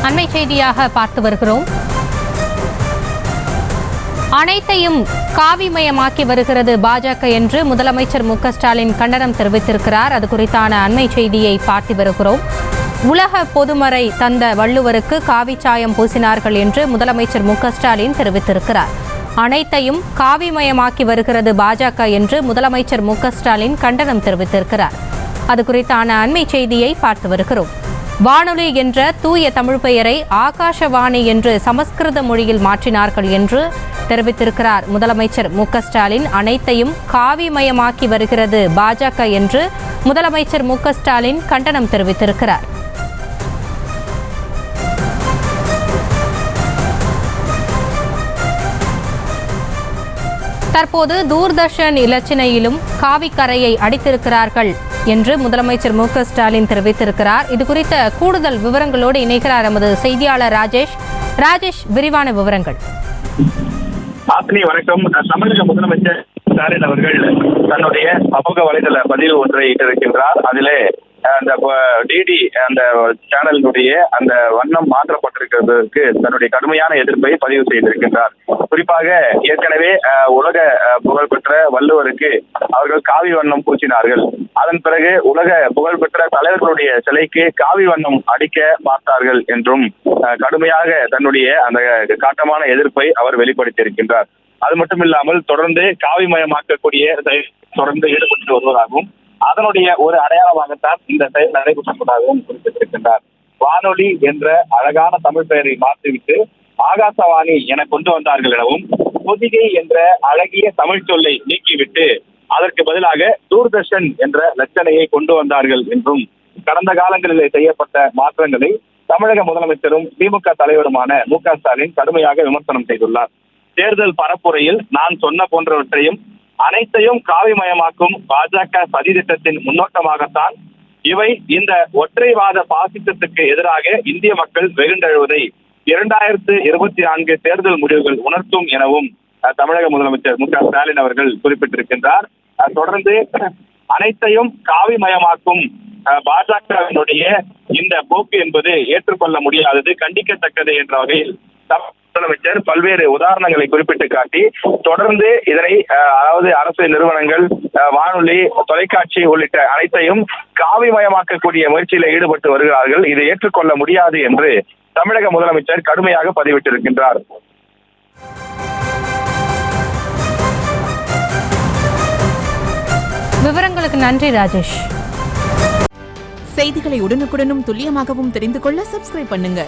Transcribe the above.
அண்மை செய்தியாக பார்த்து வருகிறோம். அனைத்தையும் காவிமயமாக்கி வருகிறது பாஜக என்று முதலமைச்சர் மு க ஸ்டாலின் கண்டனம் தெரிவித்திருக்கிறார். அது குறித்தான அண்மை செய்தியை பார்த்து வருகிறோம். உலக பொதுமறை தந்த வள்ளுவருக்கு காவி சாயம் பூசினார்கள் என்று முதலமைச்சர் மு க ஸ்டாலின் தெரிவித்திருக்கிறார். அனைத்தையும் காவிமயமாக்கி வருகிறது பாஜக என்று முதலமைச்சர் மு க ஸ்டாலின் கண்டனம் தெரிவித்திருக்கிறார். அது குறித்தான அண்மை செய்தியை பார்த்து வருகிறோம். வானொலி என்ற தூய தமிழ் பெயரை ஆகாஷவாணி என்று சமஸ்கிருத மொழியில் மாற்றினார்கள் என்று தெரிவித்திருக்கிறார் முதலமைச்சர் மு க ஸ்டாலின். அனைத்தையும் காவிமயமாக்கி வருகிறது பாஜக என்று முதலமைச்சர் மு க ஸ்டாலின் கண்டனம் தெரிவித்திருக்கிறார். தற்போது தூர்தர்ஷன் இலச்சினையிலும் காவிக்கரையை அடித்திருக்கிறார்கள் என்று முதலமைச்சர் மு க ஸ்டாலின் தெரிவித்திருக்கிறார். இது குறித்த கூடுதல் விவரங்களோடு இணைக்கிறார் எமது செய்தியாளர் ராஜேஷ். விரிவான விவரங்கள். வணக்கம். தமிழக முதலமைச்சர் ஸ்டாலின் அவர்கள் தன்னுடைய சமூக வலைதள பதிவு ஒன்றை இட்டிருக்கின்றார். அதிலே அந்த டிடி அந்த சேனலினுடைய அந்த வண்ணம் மாற்றப்பட்டிருக்கிறதுக்கு தன்னுடைய கடுமையான எதிர்ப்பை பதிவு செய்திருக்கின்றார். குறிப்பாக ஏற்கனவே உலக புகழ்பெற்ற வள்ளுவருக்கு அவர்கள் காவி வண்ணம் பூசினார்கள். அதன் பிறகு உலக புகழ்பெற்ற தலைவர்களுடைய சிலைக்கு காவி வண்ணம் அடிக்க பார்த்தார்கள் என்றும் கடுமையாக தன்னுடைய அந்த காட்டமான எதிர்ப்பை அவர் வெளிப்படுத்தியிருக்கின்றார். அது மட்டுமில்லாமல் தொடர்ந்து காவிமயமாக்கக்கூடிய தொடர்ந்து ஈடுபட்டு வருவதாகவும் அதனுடைய ஒரு அடையாளமாகத்தான் இந்த செயல் நடைபெற்றதாகவும் குறிப்பிட்டிருக்கின்றார். வானொலி என்ற அழகான தமிழ் பெயரை மாற்றிவிட்டு ஆகாசவாணி என கொண்டு வந்தார்கள் எனவும், பொதிகை என்ற அழகிய தமிழ் சொல்லை நீக்கிவிட்டு அதற்கு பதிலாக தூர்தர்ஷன் என்ற லட்சணையை கொண்டு வந்தார்கள் என்றும் கடந்த காலங்களில் செய்யப்பட்ட மாற்றங்களை தமிழக முதலமைச்சரும் திமுக தலைவருமான மு க ஸ்டாலின் கடுமையாக விமர்சனம் செய்துள்ளார். தேர்தல் பரப்புரையில் நான் சொன்ன போன்றவற்றையும் அனைத்தையும் காவிமயமாக்கும் பாஜக சதி திட்டத்தின் முன்னோட்டமாகத்தான் இவை இந்த ஒற்றைவாத பாசிசத்துக்கு எதிராக இந்திய மக்கள் வெகுண்டெழுவதை 2024 தேர்தல் முடிவுகள் உணர்த்தும் எனவும் தமிழக முதலமைச்சர் மு க ஸ்டாலின் அவர்கள் குறிப்பிட்டிருக்கின்றார். தொடர்ந்து அனைத்தையும் காவிமயமாக்கும் பாஜகவினுடைய இந்த போக்கு என்பது ஏற்றுக்கொள்ள முடியாதது, கண்டிக்கத்தக்கது என்ற வகையில் முதலமைச்சர் பல்வேறு உதாரணங்களை குறிப்பிட்டு காட்டி தொடர்ந்து இதனை அதாவது அரசு நிறுவனங்கள், வானொலி, தொலைக்காட்சி உள்ளிட்ட அனைத்தையும் காவிமயமாக்கக்கூடிய முயற்சியில் ஈடுபட்டு வருகிறார்கள். இதை ஏற்றுக்கொள்ள முடியாது என்று தமிழக முதலமைச்சர் கடுமையாக பதிவிட்டிருக்கின்றார். விவரங்களுக்கு நன்றி ராஜேஷ். செய்திகளை உடனுக்குடனும் துல்லியமாகவும் தெரிந்து கொள்ள சப்ஸ்கிரைப் பண்ணுங்க.